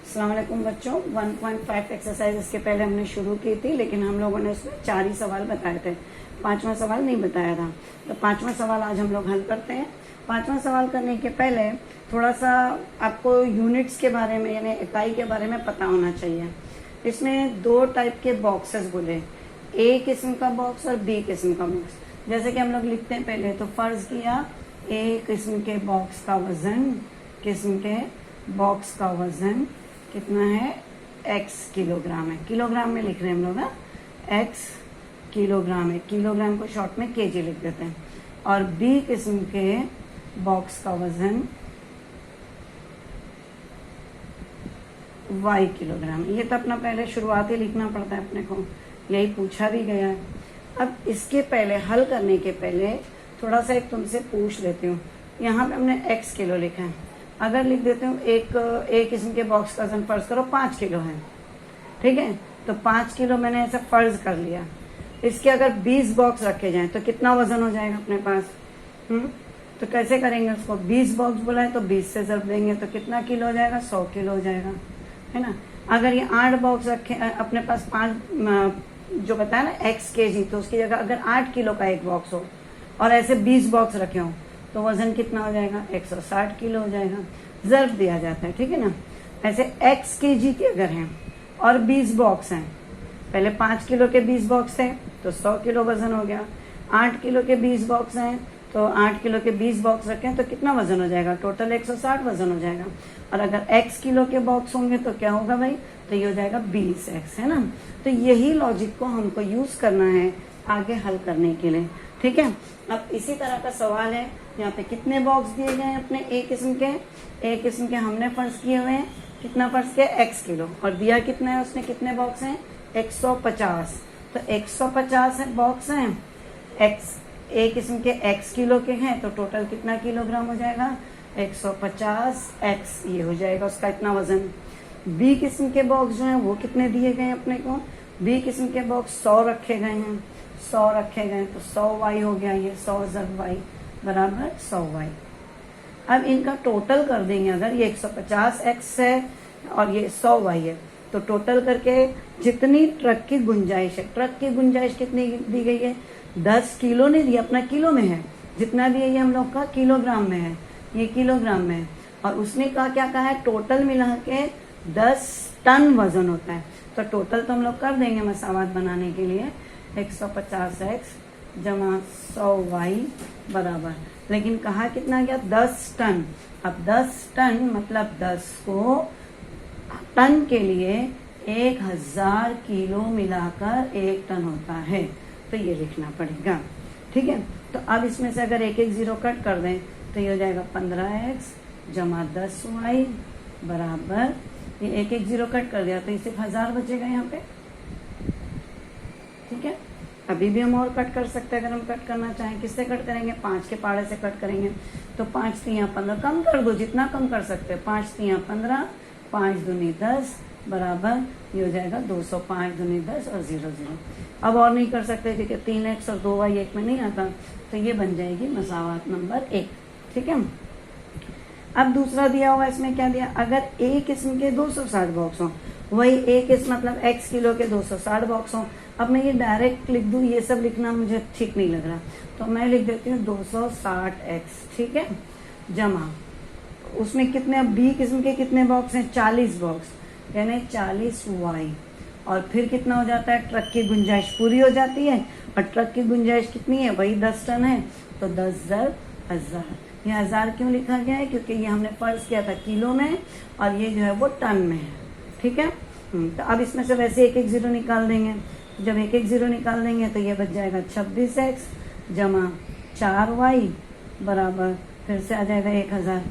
अस्सलाम वालेकुम बच्चों। 1.5 एक्सरसाइज इसके पहले हमने शुरू की थी, लेकिन हम लोगों ने उसमें 4 ही सवाल बताए थे, 5वां सवाल नहीं बताया था। तो 5वां सवाल आज हम लोग हल करते हैं। 5वां सवाल करने के पहले थोड़ा सा आपको यूनिट्स के बारे में यानी इकाई के बारे में पता होना चाहिए। इसमें 2 टाइप के बॉक्सेस बोले, ए किस्म का बॉक्स और बी किस्म का बॉक्स। जैसे कि हम लोग लिखते हैं पहले, तो फर्ज किया ए किस्म के बॉक्स का वजन, किस्म के बॉक्स का वजन कितना है, x किलोग्राम है। किलोग्राम में लिख रहे हैं हम लोग, x किलोग्राम है। किलोग्राम को शॉर्ट में केजी लिख देते हैं। और b किस्म के बॉक्स का वजन y किलोग्राम। ये तो अपना पहले शुरुआती लिखना पड़ता है अपने को, यही पूछा भी गया है। अब इसके पहले हल करने के पहले थोड़ा सा एक तुमसे पूछ लेती हूँ। यहाँ पे हमने x किलो लिखा है, अगर लिख देते हूँ एक किस्म के बॉक्स का वजन फर्ज करो 5 किलो है, ठीक है। तो 5 किलो मैंने ऐसा फर्ज कर लिया। इसके अगर 20 बॉक्स रखे जाएं तो कितना वजन हो जाएगा अपने पास? तो कैसे करेंगे उसको? 20 बॉक्स बोला है तो 20 से ज़रब देंगे तो कितना किलो हो जाएगा? 100 किलो हो जाएगा, है ना। अगर ये 8 बॉक्स रखे अपने पास, 5 जो बताया ना x kg, तो उसकी जगह अगर 8 किलो का एक बॉक्स हो और ऐसे 20 बॉक्स रखे हो तो वजन कितना हो जाएगा? 160 किलो हो जाएगा। ज़रब दिया जाता है, ठीक है ना। ऐसे x kg के अगर हैं और 20 बॉक्स हैं, पहले 5 किलो के 20 बॉक्स थे तो 100 किलो वजन हो गया। 8 किलो के 20 बॉक्स हैं तो 8 किलो के 20 बॉक्स रखें तो कितना वजन हो जाएगा? टोटल 160 वजन हो जाएगा। और अगर x किलो के बॉक्स होंगे तो क्या होगा भाई? तो ये हो जाएगा 20x, है ना। तो यही लॉजिक को हमको यूज करना है आगे हल करने के लिए, ठीक है। अब इसी तरह का सवाल है, यहाँ पे कितने बॉक्स दिए गए हैं अपने ए किस्म के हमने फर्ज किए हुए हैं। कितना फर्ज किया? x kilo. और दिया कितना है उसने, कितने बॉक्स हैं? 150। तो 150 बॉक्स हैं, ए किस्म के x किलो के हैं, तो टोटल कितना किलोग्राम हो जाएगा? 150x, ये हो जाएगा उसका इतना वजन। बी किस्म के बॉक्स जो हैं वो कितने दिए गए अपने को? बी किस्म के बॉक्स 100 रखे गए हैं, 100 रखे गए तो 100y हो गया। ये 100 + y बराबर 100y। अब इनका टोटल कर देंगे। अगर ये 150x है और ये 100y है तो टोटल करके जितनी ट्रक की गुंजाइश है, ट्रक की गुंजाइश कितनी दी गई है? 10 किलो नहीं दी, अपना किलो में है। जितना भी है ये हम लोग का किलोग्राम में है, ये किलोग्राम में है। और उसने कहा क्या कहा है? टोटल मिला के 10 टन वजन होता है। तो टोटल तो हम लोग कर देंगे मसावात बनाने के लिए, 150x जमा 100y बराबर, लेकिन कहा कितना गया? 10 टन। अब 10 टन मतलब 10 को टन के लिए 1000 किलो मिलाकर 1 टन होता है, तो ये लिखना पड़ेगा, ठीक है। तो अब इसमें से अगर एक 0 कट कर दें तो ये हो जाएगा 15x जमा 10y बराबर, ये एक 0 कट कर दिया तो ये सिर्फ 1000 बचेगा यहाँ पे, ठीक है। अभी भी हम और कट कर सकते हैं अगर हम कट करना चाहें। किससे कट करेंगे? 5 के पाड़े से कट करेंगे। तो 5 3 15, कम कर दो जितना कम कर सकते हैं। 5 3 15, 5 दूनी 10 बराबर, ये हो जाएगा 200। 5 दूनी 10 और 0 0। अब और नहीं कर सकते क्योंकि 3x और 2y एक में नहीं आता, तो ये बन जाएगी मसावात नंबर 1, ठीक है। अब दूसरा दिया हुआ, इसमें क्या दिया? अगर ए किस्म के 260 बॉक्स हों, वही ए किस्म मतलब x किलो के 260 बॉक्स हों। अब मैं ये डायरेक्ट लिख दूं, ये सब लिखना मुझे ठीक नहीं लग रहा, तो मैं लिख देती हूँ 260x, ठीक है, जमा उसमें कितने, बी किस्म के कितने बॉक्स हैं? 40 बॉक्स, यानी 40y। और फिर कितना हो जाता है? ट्रक की गुंजाइश पूरी हो जाती है। और ट्रक की गुंजाइश कितनी है? वही 10 टन है, तो 10 × 1000। ये 1000 क्यों लिखा गया है? क्योंकि ये हमने फर्ज किया था किलो में और ये जो है वो टन में है, ठीक है। तो अब इसमें से वैसे एक 0 निकाल देंगे। जब एक 0 निकाल देंगे तो ये बच जाएगा 26x जमा 4y बराबर, फिर से आ जाएगा 1000।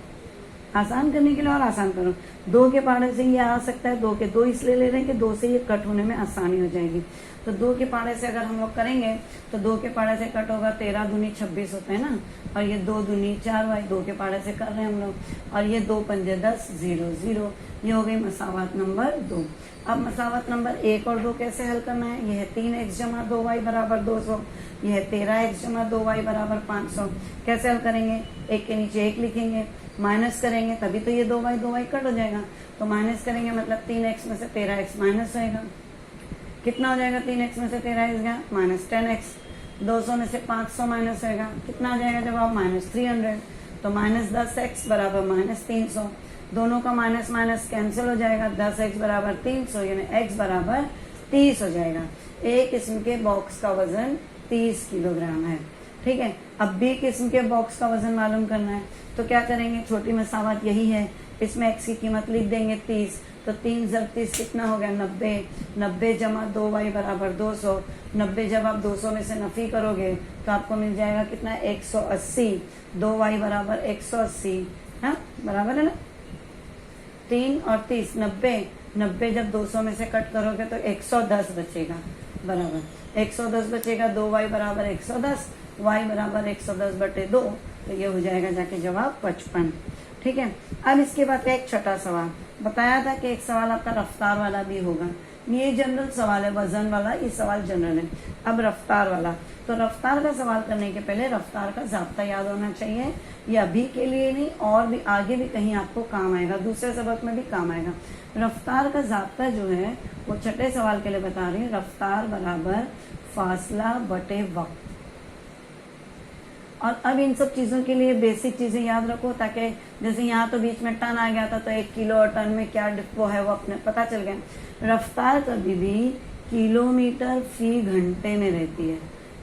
आसान करने के लिए और आसान करो, 2 के पाड़े से ये आ सकता है, 2 के 2 इसलिए ले रहे हैं कि 2 से ये कट होने में आसानी हो जाएगी। तो 2 के पाड़े से अगर हम लोग करेंगे तो 2 के पाड़े से कट होगा, 13 दूनी 26 होता है ना, और ये 2 दूनी 4y, 2 के पाड़े से कर रहे हैं हम लोग, और ये 2 पंजे 10, 0 0। ये हो गई मसावात नंबर 2। अब मसावात नंबर 1 और 2 कैसे हल करना है? ये है 3x जमा 2y बराबर 200, ये है 13x जमा 2y बराबर 500। कैसे हल करेंगे? एक के नीचे एक लिखेंगे, माइनस करेंगे तभी तो ये 2y कट हो जाएगा। तो माइनस करेंगे मतलब 3x में से 13x माइनस होएगा। कितना हो जाएगा 3x में से 13x गया माइनस 10x। 200 में से 500 माइनस होएगा, कितना आ जाएगा जवाब माइनस 300। तो माइनस 10x बराबर माइनस 300। दोनों का माइनस माइनस कैंसिल हो जाएगा, 10x बराबर 300 यानी x बराबर 30 हो जाएगा। एक किस्म के बॉक्स का वजन 30 किलोग्राम है। ठीक है, अब बी किस्म के बॉक्स का वजन मालूम करना है तो क्या करेंगे, छोटी मसावत यही है, इसमें x की कीमत लिख देंगे 30। तो 3 × 30 कितना हो गया 90। 90 जमा 2y बराबर 200। 90 जब आप 200 में से नफी करोगे तो आपको मिल जाएगा कितना 180। 2y बराबर 180, हाँ बराबर है ना। 3 और 30 90। 90 जब 200 में से कट करोगे तो 110 बचेगा, बराबर 110 बचेगा। 2y बराबर 110, y बराबर 110/2, तो ये हो जाएगा जाके जवाब 55। ठीक है, अब इसके बाद का एक छठा सवाल बताया था कि एक सवाल आपका रफ्तार वाला भी होगा। ये जनरल सवाल है, वजन वाला ये सवाल जनरल है। अब रफ्तार वाला, तो रफ्तार का सवाल करने के पहले रफ्तार का ज़ाब्ता याद होना चाहिए। ये अभी के लिए नहीं और भी आगे भी कहीं आपको काम आएगा, दूसरे सबक में भी काम आएगा। रफ्तार का ज़ाब्ता जो है वो छठे सवाल के लिए बता रही है, रफ्तार बराबर फासला बटे वक्त। और अब इन सब चीज़ों के लिए बेसिक चीज़ें याद रखो, ताकि जैसे यहाँ तो बीच में टन आ गया था तो 1 किलो और टन में क्या वो है वो अपने पता चल गया। रफ्तार कभी भी किलोमीटर फी घंटे में रहती है,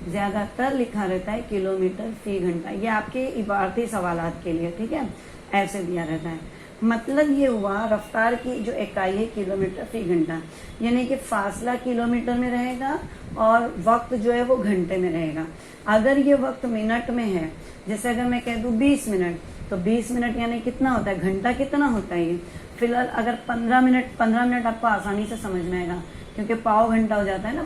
ज़्यादातर लिखा रहता है किलोमीटर फी घंटा। ये आपके इबारती सवालात के लिए, ठीक है, ऐसे दिया रहता है। मतलब ये हुआ रफ्तार की जो इकाई है किलोमीटर फी घंटा, यानी कि फासला किलोमीटर में रहेगा और वक्त जो है वो घंटे में रहेगा। अगर ये वक्त मिनट में है, जैसे अगर मैं कह दूं 20 मिनट, तो 20 मिनट यानी कितना होता है, घंटा कितना होता है ये। फिलहाल अगर 15 मिनट आपको आसानी से समझ में आएगा, क्योंकि पाव घंटा हो जाता है ना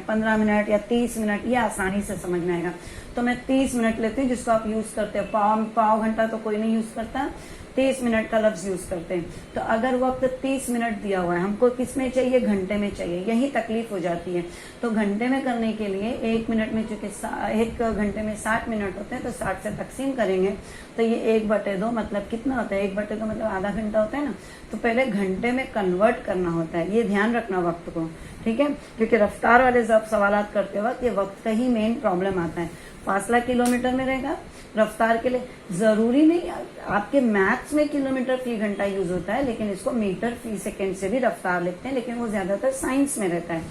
15 मिनट या 30 मिनट, ये आसानी से समझ में आएगा। तो मैं 30 मिनट लेती हूँ जिसको आप यूज करते हो। पाव घंटा तो कोई नहीं यूज करता, 30 मिनट का लफ्ज यूज करते हैं। तो अगर वक्त 30 मिनट दिया हुआ है, हमको किस में चाहिए, घंटे में चाहिए, यही तकलीफ हो जाती है। तो घंटे में करने के लिए 1 मिनट में, चूंकि 1 घंटे में 60 मिनट होते हैं तो 60 से तकसीम करेंगे तो ये 1/2 मतलब कितना होता है, 1/2 मतलब आधा घंटा होता है ना। तो पहले घंटे में कन्वर्ट करना होता है, ये ध्यान रखना वक्त को, ठीक है, क्योंकि रफ्तार वाले जब सवालात करते वक्त ये वक्त का ही मेन प्रॉब्लम आता है। फासला किलोमीटर में रहेगा रफ्तार के लिए, जरूरी नहीं आपके मैथ्स में किलोमीटर फी घंटा यूज होता है, लेकिन इसको मीटर फी सेकेंड से भी रफ्तार लिखते हैं, लेकिन वो ज्यादातर साइंस में रहता है।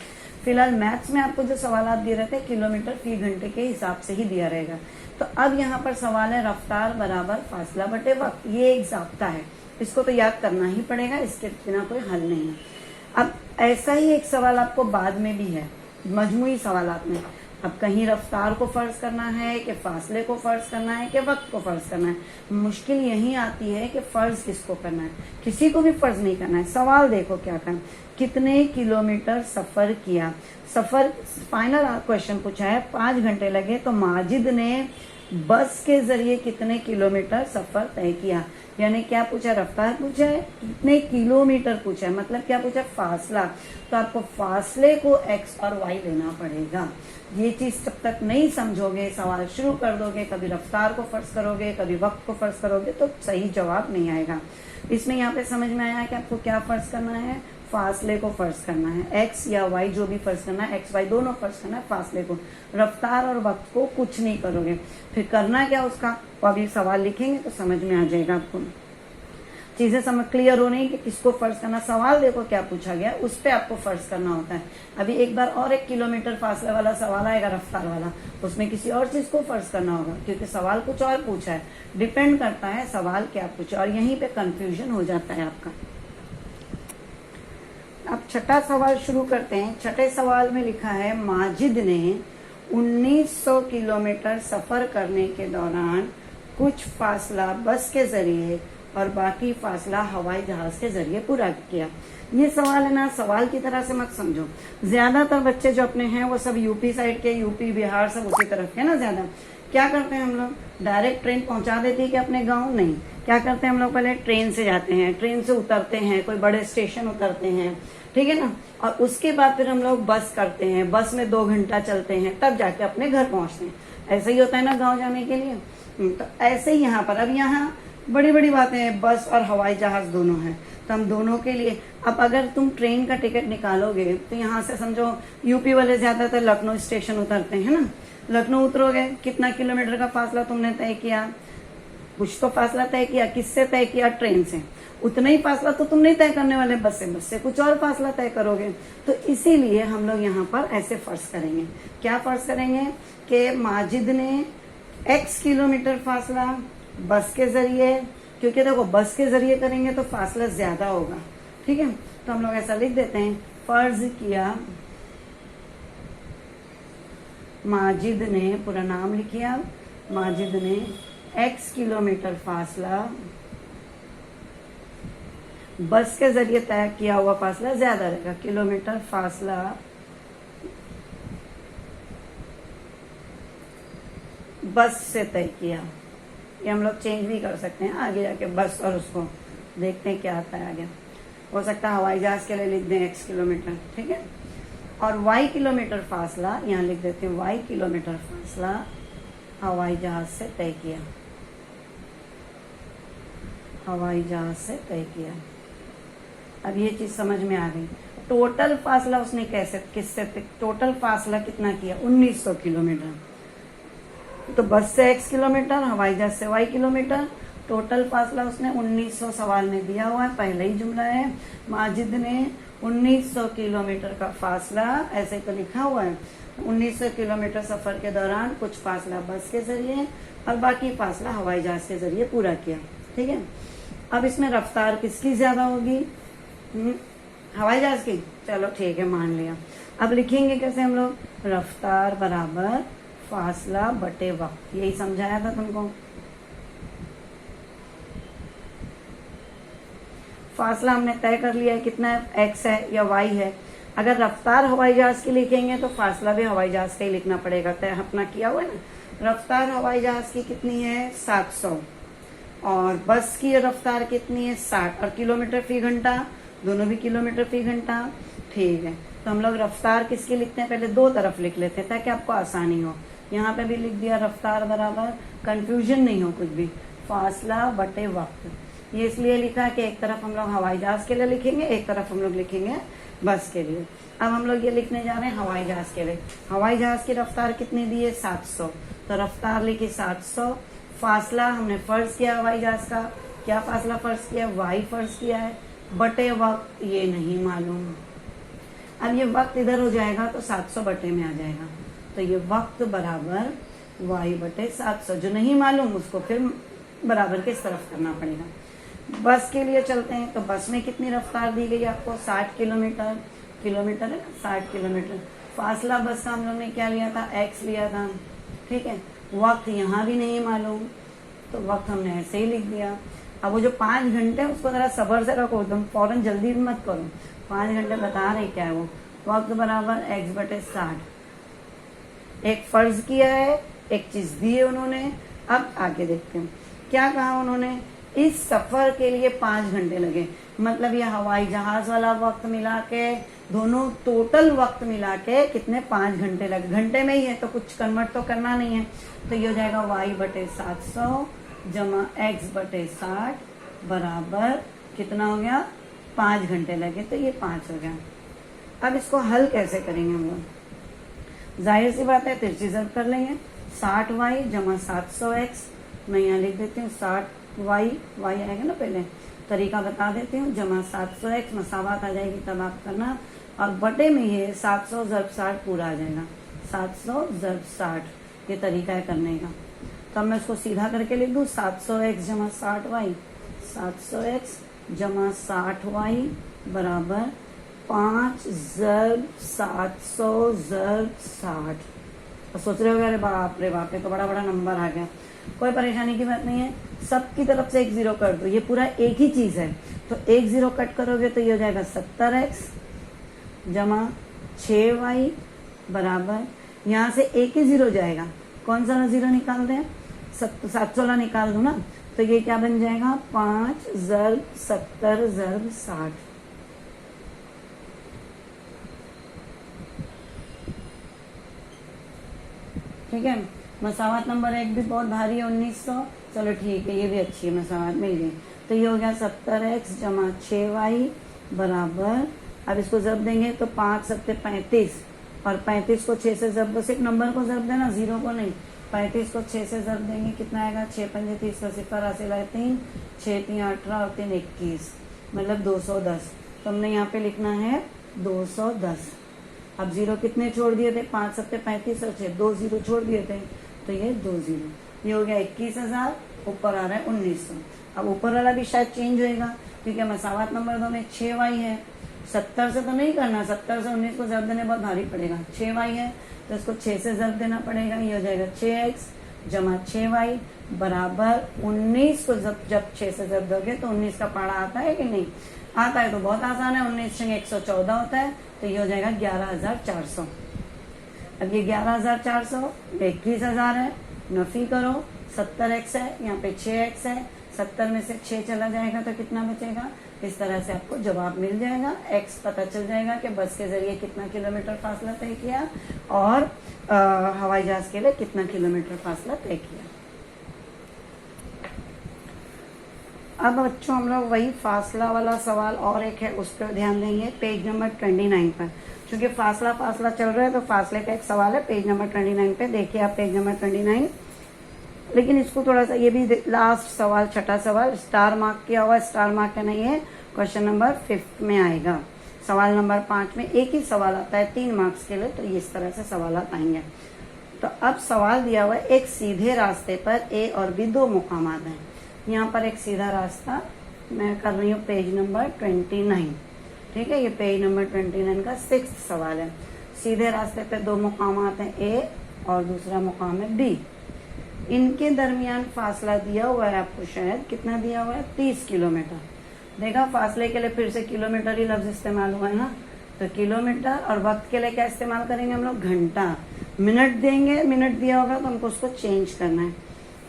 फिलहाल मैथ्स में आपको जो सवाल दिए रहते हैं किलोमीटर फी घंटे के हिसाब से ही दिया रहेगा। तो अब यहाँ पर सवाल है रफ्तार बराबर फासला बटे वक्त, ये एक ज़ाब्ता है, इसको तो याद करना ही पड़ेगा, इसके बिना कोई हल नहीं है। अब ऐसा ही एक सवाल आपको बाद में भी है मजमूई सवालात में। अब कहीं रफ्तार को फर्ज करना है कि फासले को फर्ज करना है कि वक्त को फर्ज करना है। मुश्किल यही आती है कि फर्ज किसको करना है, किसी को भी फर्ज नहीं करना है। सवाल देखो क्या करना, कितने किलोमीटर सफर किया। सफर फाइनल क्वेश्चन पूछा है, 5 घंटे लगे तो माजिद ने बस के जरिए कितने किलोमीटर सफर तय किया। यानी क्या पूछा, रफ्तार पूछा है, कितने किलोमीटर पूछा है, मतलब क्या पूछा, फासला। तो आपको फासले को x और y लेना पड़ेगा। ये चीज जब तक नहीं समझोगे, सवाल शुरू कर दोगे, कभी रफ्तार को फर्ज करोगे कभी वक्त को फर्ज करोगे, तो सही जवाब नहीं आएगा। इसमें यहाँ पे समझ में आया कि आपको क्या फर्ज करना है, फासले को फर्ज करना है, x या y जो भी फर्ज करना है, x y दोनों फर्ज करना है, फासले को। रफ्तार और वक्त को कुछ नहीं करोगे। फिर करना क्या उसका, तो अभी सवाल लिखेंगे तो समझ में आ जाएगा आपको, चीजें समझ क्लियर हो रही कि किसको फर्ज करना। सवाल देखो क्या पूछा गया, उस पर आपको फर्ज करना होता है। अभी एक बार और 1 किलोमीटर फासले वाला सवाल आएगा रफ्तार वाला, उसमें किसी और चीज को फर्ज करना होगा, क्योंकि सवाल कुछ और पूछा है, डिपेंड करता है सवाल क्या पूछा, और यहीं पे कंफ्यूजन हो जाता है आपका। अब छठा सवाल शुरू करते हैं। छठे सवाल में लिखा है, माजिद ने 1900 किलोमीटर सफर करने के दौरान कुछ फासला बस के जरिए और बाकी फासला हवाई जहाज के जरिए पूरा किया। ये सवाल है ना, सवाल की तरह से मत समझो। ज्यादातर बच्चे जो अपने हैं वो सब यूपी साइड के, यूपी बिहार सब उसी तरफ के ना। ज्यादा क्या करते हैं हम लोग, डायरेक्ट ट्रेन पहुंचा देती है कि अपने गांव, नहीं, क्या करते हैं हम लोग, पहले ट्रेन से जाते हैं, ट्रेन से उतरते हैं, कोई बड़े स्टेशन उतरते हैं, ठीक है ना, और उसके बाद फिर हम लोग बस करते हैं, बस में 2 घंटा चलते हैं, तब जाके अपने घर पहुंचते हैं। ऐसा ही होता है ना गाँव जाने के लिए। तो ऐसे ही यहाँ पर, अब यहाँ बड़ी बड़ी बातें हैं, बस और हवाई जहाज दोनों हैं, तो हम दोनों के लिए अब अगर तुम ट्रेन का टिकट निकालोगे तो यहाँ से समझो यूपी वाले ज्यादातर लखनऊ स्टेशन उतरते हैं ना, लखनऊ उतरोगे, कितना किलोमीटर का फासला तुमने तय किया, कुछ तो फासला तय किया, किससे तय किया, ट्रेन से, उतना ही फासला तो तुम नहीं तय करने वाले बस से कुछ और फासला तय करोगे। तो इसीलिए हम लोग यहाँ पर ऐसे फर्ज करेंगे, क्या फर्ज करेंगे कि माजिद ने x किलोमीटर फासला बस के जरिए, क्योंकि देखो बस के जरिए करेंगे तो फासला ज्यादा होगा, ठीक है, तो हम लोग ऐसा लिख देते हैं, फर्ज किया माजिद ने, पूरा नाम लिखिए, माजिद ने x किलोमीटर फासला बस के जरिए तय किया हुआ फासला ज्यादा रहेगा, किलोमीटर फासला बस से तय किया। ये हम लोग चेंज भी कर सकते हैं आगे जाके, बस और उसको देखते हैं क्या आता है आगे, हो सकता है हवाई जहाज के लिए लिख दें x किलोमीटर, ठीक है, और y किलोमीटर फासला यहाँ लिख देते हैं, y किलोमीटर फासला हवाई जहाज से तय किया, हवाई जहाज से तय किया। अब ये चीज समझ में आ गई। टोटल फासला उसने कैसे, किससे, टोटल फासला कितना किया, 1900 किलोमीटर, तो बस से x किलोमीटर, हवाई जहाज से y किलोमीटर, टोटल फासला उसने 1900 सवाल में दिया हुआ है, पहले ही जुमला है, माजिद ने 1900 किलोमीटर का फासला, ऐसे तो लिखा हुआ है, 1900 किलोमीटर सफर के दौरान कुछ फासला बस के जरिए और बाकी फासला हवाई जहाज के जरिए पूरा किया, ठीक है। अब इसमें रफ्तार किसकी ज्यादा होगी, हवाई जहाज की, चलो ठीक है मान लिया। अब लिखेंगे कैसे हम लोग, रफ्तार बराबर फासला बटे वक्त, यही समझाया था तुमको। फासला हमने तय कर लिया है कितना है, x है या y है। अगर रफ्तार हवाई जहाज की लिखेंगे तो फासला भी हवाई जहाज का ही लिखना पड़ेगा, तय अपना किया हुआ है ना। रफ्तार हवाई जहाज की कितनी है 700 और बस की रफ्तार कितनी है 60 और किलोमीटर फी घंटा, दोनों भी किलोमीटर फी घंटा, ठीक है। तो हम लोग रफ्तार किसकी लिखते हैं, पहले दो तरफ लिख लेते हैं ताकि आपको आसानी हो। यहाँ पे भी लिख दिया रफ्तार बराबर, कंफ्यूजन नहीं हो कुछ भी, फासला बटे वक्त। ये इसलिए लिखा है कि एक तरफ हम लोग हवाई जहाज के लिए लिखेंगे, एक तरफ हम लोग लिखेंगे बस के लिए। अब हम लोग ये लिखने जा रहे हैं हवाई जहाज के लिए। हवाई जहाज की रफ्तार कितनी दी है 700, तो रफ्तार लिखी 700, फासला हमने फर्ज किया हवाई जहाज का, क्या फासला फर्ज किया, वाई फर्ज किया है, बटे वक्त ये नहीं मालूम। अब ये वक्त इधर हो जाएगा तो 700 बटे में आ जाएगा, तो ये वक्त बराबर y बटे 700, जो नहीं मालूम उसको फिर बराबर किस तरफ करना पड़ेगा। बस के लिए चलते हैं, तो बस में कितनी रफ्तार दी गई आपको 60 किलोमीटर, किलोमीटर है ना 60 किलोमीटर। फासला बस का हम लोग ने क्या लिया था x लिया था, ठीक है। वक्त यहाँ भी नहीं मालूम तो वक्त हमने ऐसे ही लिख दिया। अब वो जो 5 घंटे उसको जरा सबर से रखो, तुम फौरन जल्दी मत करो, 5 घंटे बता रहे क्या है वो। वक्त बराबर x बटे 60, एक फर्ज किया है, एक चीज दी है उन्होंने। अब आगे देखते हैं क्या कहा उन्होंने, इस सफर के लिए 5 घंटे लगे, मतलब ये हवाई जहाज वाला वक्त मिला के, दोनों टोटल वक्त मिला के कितने 5 घंटे लगे। घंटे में ही है तो कुछ कन्वर्ट तो करना नहीं है, तो ये हो जाएगा y बटे 700 जमा x बटे 60 बराबर कितना हो गया 5 घंटे लगे, तो ये 5 हो गया। अब इसको हल कैसे करेंगे हम लोग, जाहिर सी बात है तिरछी जब्त कर लेंगे। 60y जमा 700x, मैं यहाँ लिख देती हूँ 60y, y आएगा ना पहले, तरीका बता देती हूँ, जमा 700x, मसावत आ जाएगी तब आप करना, और बटे में ये 700 ज़र्ब 60 पूरा आ जाएगा, 700 ज़र्ब 60, ये तरीका है करने का। तो अब मैं इसको सीधा करके लिख दूँ 700x जमा 60y, 700x जमा 60y बराबर 5 ज़र्ब 700 ज़र्ब 60। तो सोच रहे हो अरे बाप रे बाप, ये तो बड़ा बड़ा नंबर आ गया। कोई परेशानी की बात नहीं है, सबकी तरफ से एक जीरो कर दो, ये पूरा एक ही चीज है, तो एक जीरो कट करोगे तो ये हो जाएगा 70x जमा 6y बराबर, यहाँ से एक ही जीरो जाएगा, कौन सा जीरो निकाल दें, 716 निकाल दो ना, तो ये क्या बन जाएगा 5 ज़र्ब 70 ज़र्ब 60। ठीक है, मसावत नंबर 1 भी बहुत भारी है 1900, चलो ठीक है, ये भी अच्छी है, मसावत मिल गई। तो ये हो गया 70x जमा 6y बराबर, अब इसको जब देंगे तो 5 सत्ते 35, और 35 को 6 से जब, बस एक नंबर को जब देना, 0 को नहीं। 35 को 6 से जब देंगे कितना आएगा, 6 पंजे 30 का 0 हासिल 3, 6 3 18 और 3 21, मतलब 210। तो हमने यहाँ पे लिखना है 210। अब 0 कितने छोड़ दिए थे, 5 सत्ते 35 और 6, 2 0 छोड़ दिए थे, तो ये 2 0, ये हो गया 21,000, ऊपर आ रहा है 1900। अब ऊपर वाला भी शायद चेंज होएगा, क्योंकि मसावत नंबर 2 में 6y है, 70 से तो नहीं करना, 70 से 19 को जब देने बहुत भारी पड़ेगा। 6y है तो इसको 6 से जब देना पड़ेगा, ये हो जाएगा 6x जमा 6y बराबर 19 को जब 6 से जब दोगे तो 19 का पारा आता है कि नहीं आता है, तो बहुत आसान है, 19 से 114 होता है, तो ये हो जाएगा 11,400। अब ये 11,400 21,000 है, नफी करो, 70x है, यहाँ पे 6x है, 70 में से 6 चला जाएगा तो कितना बचेगा, इस तरह से आपको जवाब मिल जाएगा। x पता चल जाएगा कि बस के जरिए कितना किलोमीटर फासला तय किया और हवाई जहाज के लिए कितना किलोमीटर फासला तय किया। अब बच्चों हम लोग वही फासला वाला सवाल और एक है, उस पर ध्यान देंगे, पेज नंबर 29 पर। क्योंकि फासला चल रहा है तो फासले का एक सवाल है पेज नंबर 29 पे। देखिए आप पेज नंबर 29, लेकिन इसको थोड़ा सा, ये भी लास्ट सवाल, छठा सवाल स्टार मार्क किया हुआ है, स्टार मार्क का नहीं है, क्वेश्चन नंबर 5 में आएगा। सवाल नंबर 5 में एक ही सवाल आता है 3 मार्क्स के लिए, तो इस तरह से सवाल आएंगे। तो अब सवाल दिया हुआ है, एक सीधे रास्ते पर ए और बी 2 मुकामात हैं। यहाँ पर एक सीधा रास्ता, मैं कर रही हूँ पेज नंबर 29, ठीक है, ये पेज नंबर 29 का 6th सवाल है। सीधे रास्ते पे 2 मुकामात हैं, ए और दूसरा मुकाम है बी। इनके दरमियान फासला दिया हुआ है आपको, शायद कितना दिया हुआ है, 30 किलोमीटर। देखा, फासले के लिए फिर से किलोमीटर ही लफ्ज इस्तेमाल हुआ है ना, तो किलोमीटर, और वक्त के लिए क्या इस्तेमाल करेंगे हम लोग, घंटा। मिनट देंगे, मिनट दिया होगा तो हमको उसको चेंज करना है,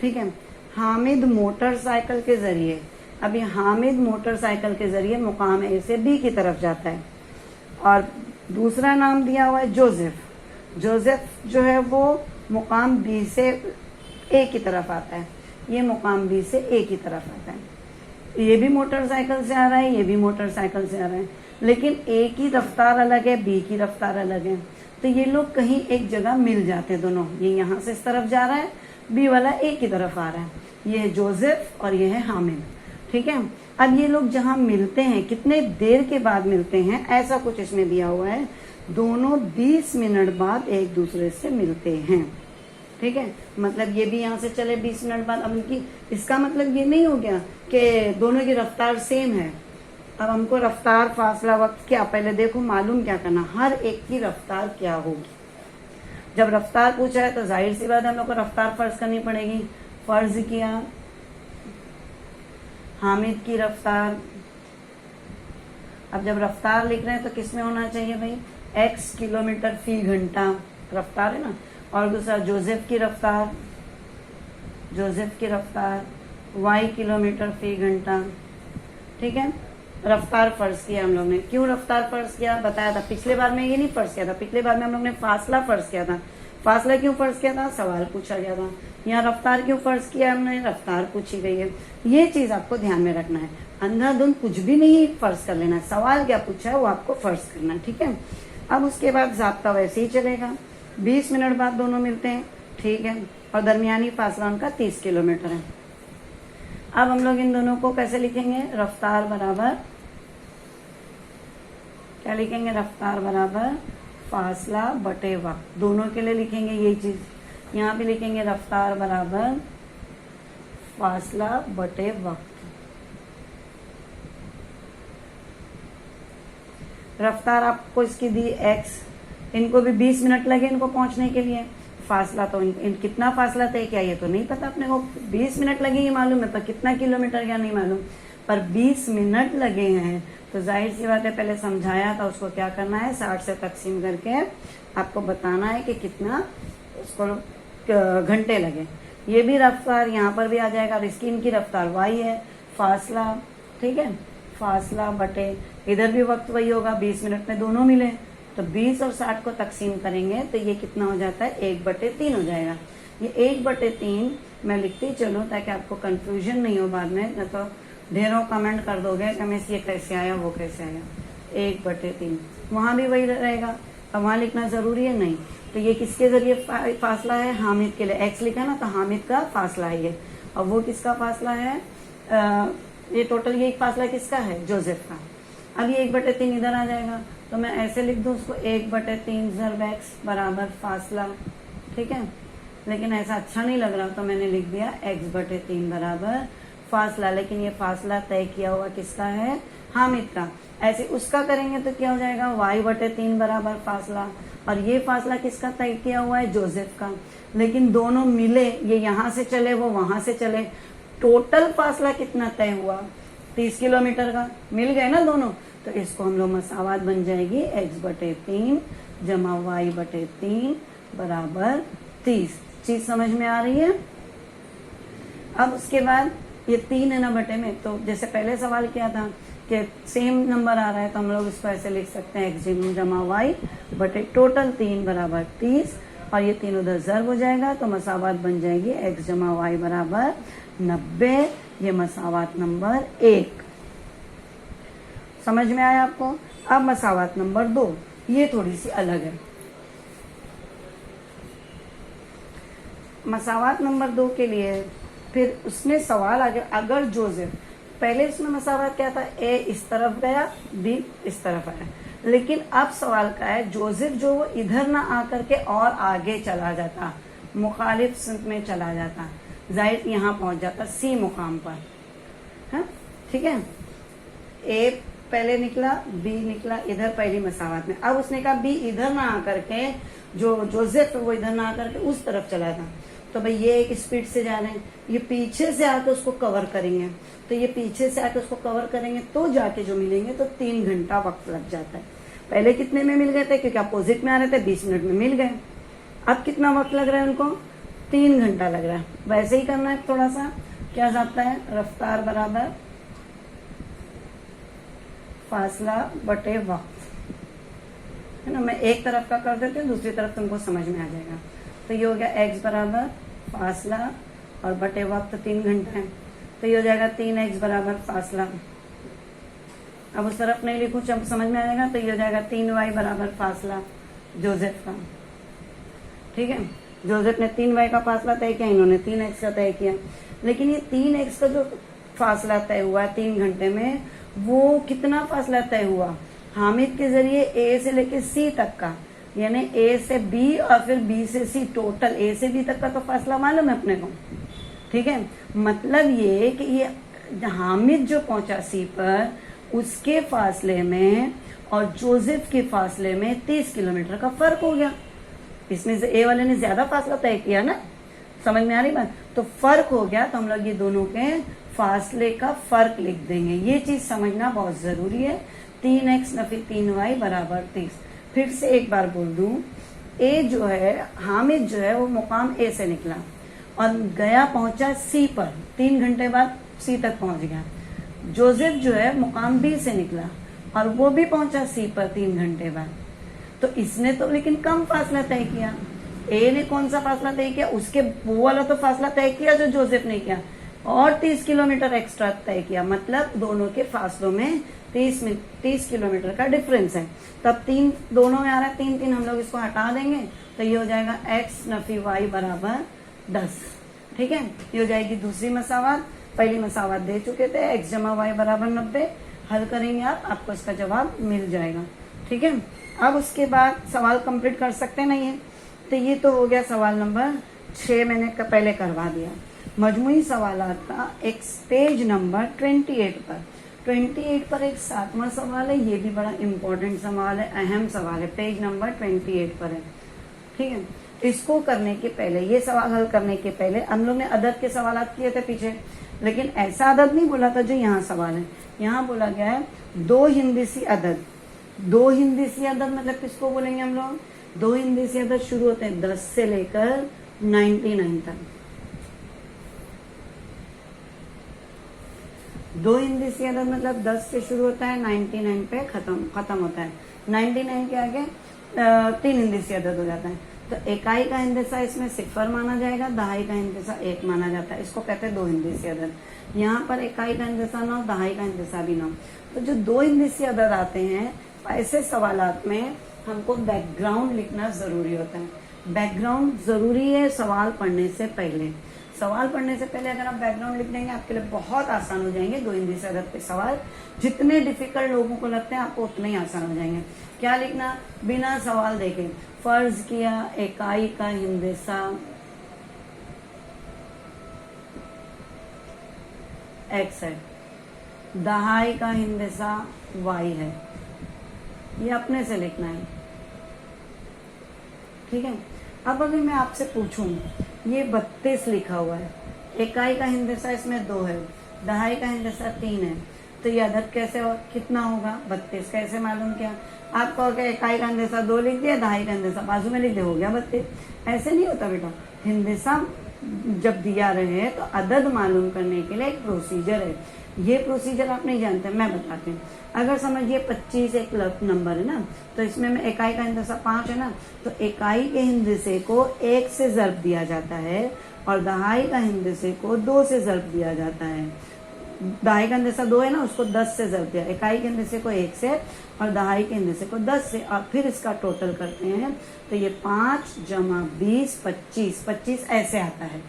ठीक है। हामिद मोटरसाइकिल के जरिए, अभी हामिद मोटरसाइकिल के जरिए मुकाम ए से बी की तरफ जाता है, और दूसरा नाम दिया हुआ है जोसेफ। जोसेफ जो है वो मुकाम बी से ए की तरफ आता है, ये मुकाम बी से ए की तरफ आता है। ये भी मोटरसाइकिल से आ रहा है, ये भी मोटरसाइकिल से आ रहा है, लेकिन ए की रफ्तार अलग है, बी की रफ्तार अलग है, तो ये लोग कहीं एक जगह मिल जाते हैं दोनों। ये यहाँ से इस तरफ जा रहा है, बी वाला ए की तरफ आ रहा है, ये है जोसेफ और ये है हामिद, ठीक है। अब ये लोग जहाँ मिलते हैं, कितने देर के बाद मिलते हैं, ऐसा कुछ इसमें दिया हुआ है। दोनों 20 मिनट बाद एक दूसरे से मिलते हैं, ठीक है। मतलब ये भी यहाँ से चले 20 मिनट बाद, अब इनकी, इसका मतलब ये नहीं हो गया कि दोनों की रफ्तार सेम है। अब हमको रफ्तार, फासला, वक्त क्या, पहले देखो मालूम क्या करना, हर एक की रफ्तार क्या होगी। जब रफ्तार पूछा है तो जाहिर सी बात है हम लोग को रफ्तार फर्ज करनी पड़ेगी। फर्ज किया हामिद की रफ्तार। अब जब रफ्तार लिख रहे हैं तो किसमें होना चाहिए भाई, x किलोमीटर फी घंटा रफ्तार है ना, और दूसरा जोसेफ की रफ्तार, जोसेफ की रफ्तार y किलोमीटर फी घंटा, ठीक है। रफ्तार फर्ज किया हम लोग ने। क्यों रफ्तार फर्ज किया बताया था, पिछले बार में ये नहीं फर्ज किया था, पिछले बार में हम लोग ने फासला फर्ज किया था। फासला क्यों फर्ज किया था, सवाल पूछा गया था। यहाँ रफ्तार क्यों फर्ज किया हमने, रफ्तार पूछी गई है। ये चीज आपको ध्यान में रखना है, अंधाधुंध कुछ भी नहीं फर्ज कर लेना है, सवाल क्या पूछा है वो आपको फर्ज करना है, ठीक है। अब उसके बाद ज़ाब्ता वैसे ही चलेगा, 20 मिनट बाद दोनों मिलते हैं, ठीक है, और दरमियानी फासला उनका 30 किलोमीटर है। अब हम लोग इन दोनों को कैसे लिखेंगे, रफ्तार बराबर क्या लिखेंगे, रफ्तार बराबर फासला बटे वक्त, दोनों के लिए लिखेंगे ये चीज। यहाँ पे लिखेंगे रफ्तार बराबर फासला बटे वक्त। रफ्तार आपको इसकी दी x, इनको भी 20 मिनट लगे इनको पहुंचने के लिए। फासला तो कितना फासला तय किया ये तो नहीं पता अपने को, 20 मिनट लगे ये मालूम है, पर कितना किलोमीटर क्या नहीं मालूम, पर 20 मिनट लगे हैं तो जाहिर सी बात है, पहले समझाया था उसको क्या करना है, 60 से तकसीम करके आपको बताना है कि कितना उसको घंटे लगे। ये भी रफ्तार यहाँ पर भी आ जाएगा, और इसकी इनकी रफ्तार y है, फासला, ठीक है, फासला बटे इधर भी वक्त वही होगा, 20 मिनट में दोनों मिले तो 20 और 60 को तकसीम करेंगे तो ये कितना हो जाता है, 1/3 हो जाएगा। ये 1/3 मैं लिखती चलूँ ताकि आपको कंफ्यूजन नहीं हो बाद में, न तो ढेरों कमेंट कर दोगे कि मिस ये कैसे आया वो कैसे आया। 1/3 वहाँ भी वही रहेगा, अब वहाँ लिखना जरूरी है नहीं। तो ये किसके जरिए फासला है, हामिद के लिए। एक्स लिखा ना तो हामिद का फासला है ये, और वो किसका फासला है, ये टोटल ये एक फासला किसका है, जोसेफ का। अब ये 1/3 इधर आ जाएगा, तो मैं ऐसे लिख दूं उसको 1/3 ज़रब एक्स बराबर फासला, ठीक है। लेकिन ऐसा अच्छा नहीं लग रहा तो मैंने लिख दिया x/3 बराबर फासला। लेकिन ये फासला तय किया हुआ किसका है, हामिद का। ऐसे उसका करेंगे तो क्या हो जाएगा, y/3 बराबर फासला, और ये फासला किसका तय किया हुआ है, जोसेफ का। लेकिन दोनों मिले, ये यहाँ से चले वो वहां से चले, टोटल फासला कितना तय हुआ, 30 किलोमीटर का। मिल गए ना दोनों, तो इसको हम लोग मसावात बन जाएगी x/3 जमा y/3 बराबर 30। चीज समझ में आ रही है। अब उसके बाद ये 3 है ना बटे में, तो जैसे पहले सवाल किया था कि सेम नंबर आ रहा है तो हम लोग इसको ऐसे लिख सकते हैं x जमा y बटे टोटल 3 बराबर 30, और ये 3 उधर ज़र्ब हो जाएगा तो मसावात बन जाएगी x जमा y बराबर 90। ये मसावात नंबर 1 समझ में आया आपको। अब मसावात नंबर 2, ये थोड़ी सी अलग है। मसावात नंबर 2 के लिए फिर उसने सवाल आगे, अगर जोसेफ, पहले इसमें मसावात क्या था, ए इस तरफ गया बी इस तरफ आया, लेकिन अब सवाल का है जोसेफ जो वो इधर ना आकर के और आगे चला जाता, मुखालिफ सिमत में चला जाता, जाहिर यहाँ पहुंच जाता सी मुकाम पर, है ठीक है। ए पहले निकला, बी निकला इधर पहली मसावत में। अब उसने कहा बी इधर ना आकर के, जो जोसेफ वो इधर ना आकर के उस तरफ चला था, तो भाई ये एक स्पीड से जा रहे हैं, ये पीछे से आके उसको कवर करेंगे, तो ये पीछे से आके उसको कवर करेंगे तो जाके जो मिलेंगे, तो 3 घंटा वक्त लग जाता है। पहले कितने में मिल गए थे, क्योंकि अपोजिट में आ रहे थे, 20 मिनट में मिल गए। अब कितना वक्त लग रहा है उनको, 3 घंटा लग रहा है। वैसे ही करना है थोड़ा सा, क्या जाता है, रफ्तार बराबर फासला बटे वक्त, है ना। मैं एक तरफ का कर देती हूँ, दूसरी तरफ तुमको समझ में आ जाएगा। तो ये हो गया x बराबर फासला और बटे वक्त 3 घंटा है, तो ये हो जाएगा 3x बराबर फासला। अब उस तरफ नहीं लिखूं, जब समझ में आएगा, तो ये हो जाएगा 3y बराबर फासला जोसेफ का, ठीक है। जोसेफ ने 3y का फासला तय किया, इन्होंने 3x का तय किया। लेकिन ये 3x का जो फासला तय हुआ 3 घंटे में, वो कितना फासला तय हुआ, हामिद के जरिए a से लेके c तक का, यानी a से b और फिर b से c, टोटल a से b तक का तो फासला मालूम है अपने को, ठीक है। मतलब ये कि ये हामिद जो पहुंचा c पर, उसके फासले में और जोसेफ के फासले में 30 किलोमीटर का फर्क हो गया। इसमें से ए वाले ने ज्यादा फासला तय किया ना, समझ में आ रही बात। तो फर्क हो गया, तो हम लोग ये दोनों के फासले का फर्क लिख देंगे। ये चीज समझना बहुत जरूरी है। 3x नफी 3y बराबर 30। फिर से एक बार बोल दूं, ए जो है, हामिद जो है, वो मुकाम ए से निकला और गया पहुंचा सी पर, 3 घंटे बाद सी तक पहुंच गया। जोसेफ जो है मुकाम बी से निकला और वो भी पहुंचा सी पर 3 घंटे बाद। तो इसने तो लेकिन कम फासला तय किया। ए ने कौन सा फासला तय किया, उसके वो वाला तो फासला तय किया जो जोसेफ ने किया, और 30 किलोमीटर एक्स्ट्रा तय किया। मतलब दोनों के फासलों में 30 किलोमीटर का डिफरेंस है। तब 3 दोनों में आ रहा है, 3 हम लोग इसको हटा देंगे, तो ये हो जाएगा x नफी y बराबर 10, ठीक है। ये हो जाएगी दूसरी मसावत। पहली मसावत दे चुके थे, x जमा y बराबर 90। हल करेंगे आप, आपको इसका जवाब मिल जाएगा, ठीक है। अब उसके बाद सवाल कंप्लीट कर सकते नहीं है। तो ये तो हो गया सवाल नंबर 6, मैंने पहले करवा दिया। मजमुई सवालात का एक पेज नंबर 28 पर एक 7वां सवाल है। ये भी बड़ा इंपॉर्टेंट सवाल है, अहम सवाल है, पेज नंबर 28 पर है, ठीक है। इसको करने के पहले, ये सवाल हल करने के पहले हम लोग ने अदद के सवाल किए थे पीछे, लेकिन ऐसा अदद नहीं बोला था जो यहाँ सवाल है। यहाँ बोला गया है 2 हिंदीसी अदद। 2 हिंदीसी अदद मतलब किसको बोलेंगे हम लोग, 2 हिंदीसी अदद शुरू होते हैं 10 से लेकर 99 तक। 2 हिंदीसी अदद मतलब 10 से शुरू होता है, 99 पे खत्म होता है। 99 के आगे 3 हिंदीसी अदद हो जाता है। तो इकाई का हिंदसा इसमें सिफर माना जाएगा, दहाई का हिंदसा 1 माना जाता है। इसको कहते हैं दो हिंदसी अदद। यहाँ पर इकाई का हिंदसा 9, दहाई का हिंदसा भी 9। तो जो दो हिंदसी अदद आते हैं ऐसे सवालात में हमको बैकग्राउंड लिखना जरूरी होता है। बैकग्राउंड जरूरी है सवाल पढ़ने से पहले। सवाल पढ़ने से पहले अगर आप बैकग्राउंड लिख देंगे आपके लिए बहुत आसान हो जाएंगे दो हिंदी से अदद के सवाल। जितने डिफिकल्ट लोगों को लगते हैं आपको उतने ही आसान हो जाएंगे। क्या लिखना, बिना सवाल देखे, फर्ज किया इकाई का हिंदसा x है, दहाई का हिंदसा y है, ये अपने से लिखना है। ठीक है। अब अगर मैं आपसे पूछूं, ये 32 लिखा हुआ है, इकाई का हिंदसा इसमें 2 है, दहाई का हिंदसा 3 है, तो ये अदद कैसे हो, कितना होगा 32। कैसे मालूम किया, आप कहोगे इकाई का हिंदसा 2 लिख दिया, दहाई का हिंदसा बाजू में लिख दिया, हो गया 32। ऐसे नहीं होता बेटा। हिंदसा जब दिया रहे तो अदद मालूम करने के लिए एक प्रोसीजर है। ये प्रोसीजर आप नहीं जानते, मैं बताती हूँ। अगर समझिए 25 एक नंबर है ना, तो इसमें में इकाई का हिंदसा 5 है ना, तो इकाई के हिंदसे को 1 से ज़र्ब दिया जाता है और दहाई का हिंदसे को 2 से ज़र्ब दिया जाता है। दहाई का हिंदसा 2 है ना, उसको 10 से ज़र्ब दिया, इकाई के हिंदसे को 1 से और दहाई के हिंदसे को 10 से, और फिर इसका टोटल करते हैं तो ये 5 जमा 20 25, 25 ऐसे आता है।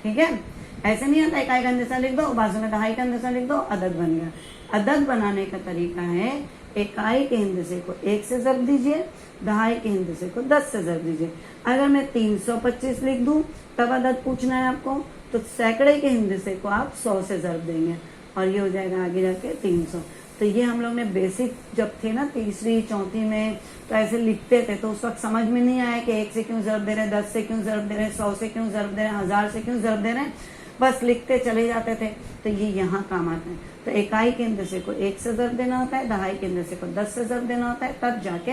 ठीक है। ऐसे नहीं आता इकाई का हिंदसा लिख दो बाजू में दहाई का हिंदसा लिख दो, अदद बन गया। अदद बनाने का तरीका है इकाई के हिंदसे को 1 से ज़र्ब दीजिए, दहाई के हिंदसे को 10 से ज़र्ब दीजिए। अगर मैं 325 लिख दूं तब अदद पूछना है आपको, तो सैकड़े के हिंदसे को आप 100 से ज़र्ब देंगे और ये हो जाएगा आगे जाके 300। तो ये हम लोग ने बेसिक जब थे ना तीसरी चौथी में, तो ऐसे लिखते थे, तो उस वक्त समझ में नहीं आया कि 1 से क्यों ज़र्ब दे रहे हैं, 10 से क्यों ज़र्ब दे रहे हैं, 100 से क्यों ज़र्ब दे रहे हैं, 1000 से क्यों ज़र्ब दे रहे हैं, बस लिखते चले जाते थे। तो ये यहाँ काम आता है। तो इकाई के हिंदसे को 1 से ज़र्ब देना होता है, दहाई के हिंदसे को 10 से ज़र्ब देना होता है, तब जाके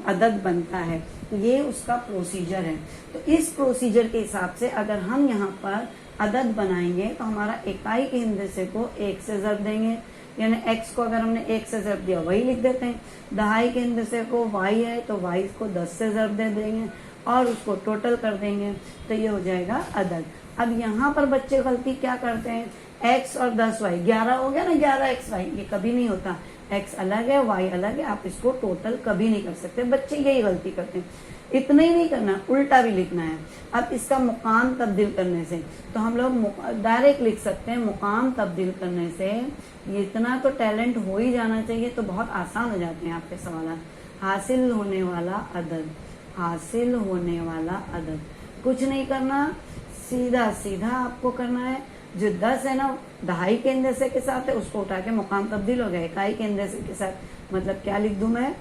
अदद बनता है। ये उसका प्रोसीजर है। तो इस प्रोसीजर के हिसाब से अगर हम यहाँ पर अदद बनाएंगे तो हमारा इकाई के हिंदसे को 1 से ज़र्ब देंगे, यानी x को अगर हमने 1 से ज़र्ब दिया वही लिख देते हैं। दहाई के हिंदसे को y है तो y को 10 से ज़र्ब दे देंगे और उसको टोटल कर देंगे, तो ये हो जाएगा अदद। अब यहाँ पर बच्चे गलती क्या करते हैं, x और 10y, 11 हो गया ना, 11xy, ये कभी नहीं होता। x अलग है, y अलग है, आप इसको टोटल कभी नहीं कर सकते। बच्चे यही गलती करते हैं। इतना ही नहीं करना, उल्टा भी लिखना है। अब इसका मुकाम तब्दील करने से तो हम लोग डायरेक्ट लिख सकते हैं। मुकाम तब्दील करने से ये इतना तो टैलेंट हो ही जाना चाहिए, तो बहुत आसान हो जाते हैं आपके सवाल। हासिल होने वाला अदद, हासिल होने वाला अदद, कुछ नहीं करना, सीधा सीधा आपको करना है। जो 10 है ना, दहाई के हिंदसे के साथ है, उसको उठा के मुकाम तब्दील हो गया इकाई के हिंदसे के साथ। मतलब क्या लिख दूं मैं,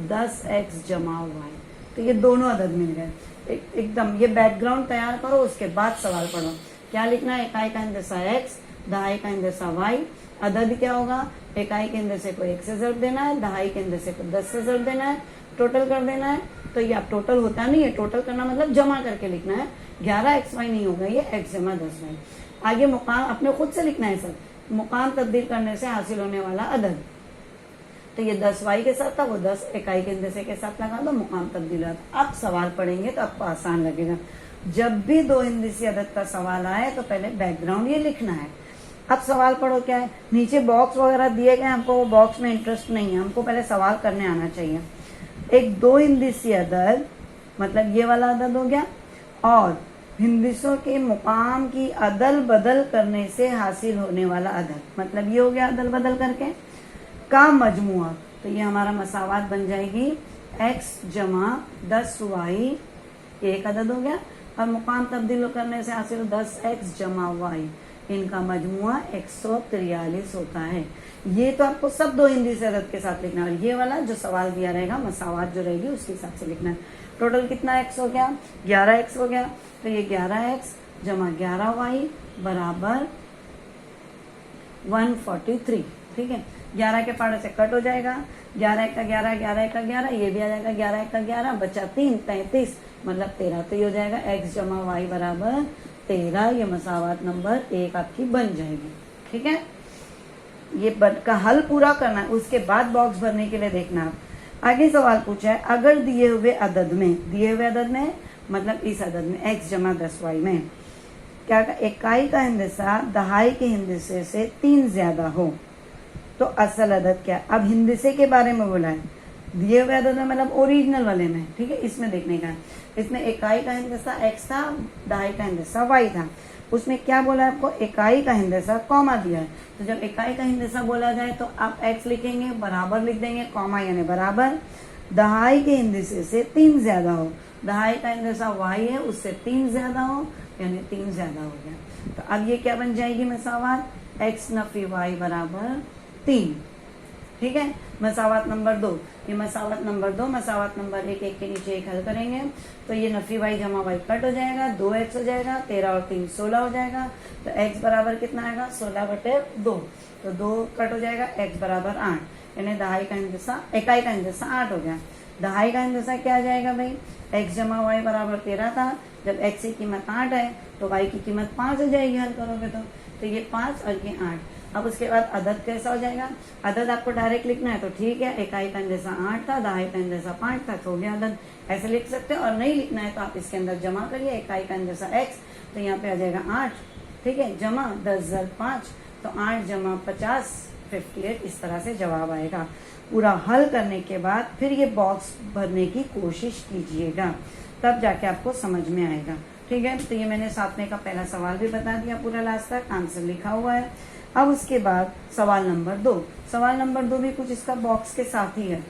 10x जमा y, तो ये दोनों अदद मिल गए एकदम। ये बैकग्राउंड तैयार करो, उसके बाद सवाल पढ़ो। क्या लिखना है, इकाई का हिंदसा x, दहाई का हिंदसा y। अदद क्या होगा, इकाई के हिंदसे को 1 से ज़र्ब देना है, दहाई के हिंदसे को 10 से ज़र्ब देना है, टोटल कर देना है। तो ये अब टोटल होता नहीं है, टोटल करना मतलब जमा करके लिखना है। 11xy नहीं होगा, ये x जमा 10y। आगे मुकाम अपने खुद से लिखना है सर, मुकाम तब्दील करने से हासिल होने वाला अदद। तो ये 10y के साथ था, वो 10 इकाई के हिंदसे के साथ लगा दो, मुकाम तब्दील होता। अब सवाल पढ़ेंगे तो आपको आसान लगेगा। जब भी दो हिंदसी अदद का सवाल आए तो पहले बैकग्राउंड ये लिखना है। अब सवाल पढ़ो क्या है, नीचे बॉक्स वगैरह दिए गए, हमको वो बॉक्स में इंटरेस्ट नहीं है, हमको पहले सवाल करने आना चाहिए। एक दो हिंदसी अदद मतलब ये वाला अदद हो गया, और हिंदसों के मुकाम की अदल बदल करने से हासिल होने वाला अदद, मतलब ये हो गया अदल बदल करके का मजमुआ। तो ये हमारा मसावात बन जाएगी x जमा 10y, एक अदद हो गया, और मुकाम तब्दील करने से हासिल 10x जमा y, इनका मजमुआ 143 होता है। ये तो आपको सब दो हिंदसी अदद के साथ लिखना है, और ये वाला जो सवाल दिया रहेगा मसावात जो रहेगी उसके हिसाब से लिखना है। टोटल कितना x हो गया, 11x हो गया, तो ये 11x जमा 11y बराबर 143। ठीक है, 11 के पाड़े से कट हो जाएगा, 11 का 11, 11 का 11, ये भी आ जाएगा 11 का 11, बचा 3, 33 मतलब 13। तो ये हो जाएगा x जमा y बराबर 13। ये मसावात नंबर 1 आपकी बन जाएगी। ठीक है, ये का हल पूरा करना है, उसके बाद बॉक्स भरने के लिए देखना आप। आगे सवाल पूछा है, अगर दिए हुए अदद में मतलब इस अदद में x जमा 10y में क्या इकाई का हिंदसा दहाई के हिंदसे से 3 ज्यादा हो तो असल अदद क्या। अब हिंदसे के बारे में बोला है, दिए हुए अदद में मतलब ओरिजिनल वाले में, ठीक है। इसमें देखने का, इसमें इकाई का हिंदसा x था, दहाई का हिंदसा y था। उसमें क्या बोला है आपको, इकाई का हिंदसा कॉमा दिया है। तो जब इकाई का हिंदसा बोला जाए तो आप x लिखेंगे, बराबर लिख देंगे, कॉमा यानी बराबर, दहाई के हिंदसे से 3 ज्यादा हो। दहाई का हिंदसा y है, उससे 3 ज्यादा हो यानी 3 ज्यादा हो गया। तो अब ये क्या बन जाएगी मसावात, x नफी y बराबर 3, ठीक है। मसावत नंबर 2, ये मसावत नंबर 2, मसावत नंबर 1 एक के नीचे एक हल करेंगे तो ये नफी y जमा y कट हो जाएगा, 2x हो जाएगा, 13 और 3 16 हो जाएगा। तो x बराबर कितना आएगा, 16/2, तो 2 कट हो जाएगा, x बराबर 8, यानी दहाई का हिंदसा, इकाई का हिंदसा 8 हो गया। दहाई का हिंदसा क्या आ जाएगा भाई, x जमा y बराबर 13 था, जब x की कीमत 8 है तो y की कीमत 5 हो जाएगी हल करोगे तो ये 5 और ये 8। अब उसके बाद अदद कैसा हो जाएगा, अदद आपको डायरेक्ट लिखना है तो ठीक है, इकाई का हिंदसा 8 था, दहाई का हिंदसा 5 था, तो हो गया अदद, ऐसे लिख सकते हो। और नहीं लिखना है तो आप इसके अंदर जमा करिए, इकाई का हिंदसा x, तो यहाँ पे आ जाएगा 8, ठीक है, जमा 10 × 5, तो 8 जमा 50 58, इस तरह से जवाब आएगा। पूरा हल करने के बाद फिर ये बॉक्स भरने की कोशिश कीजिएगा, तब जाके आपको समझ में आएगा, ठीक है। तो ये मैंने 7वें का पहला सवाल भी बता दिया, पूरा लास्ट तक आंसर लिखा हुआ है। अब उसके बाद सवाल नंबर 2, सवाल नंबर 2 भी कुछ इसका बॉक्स के साथ ही है।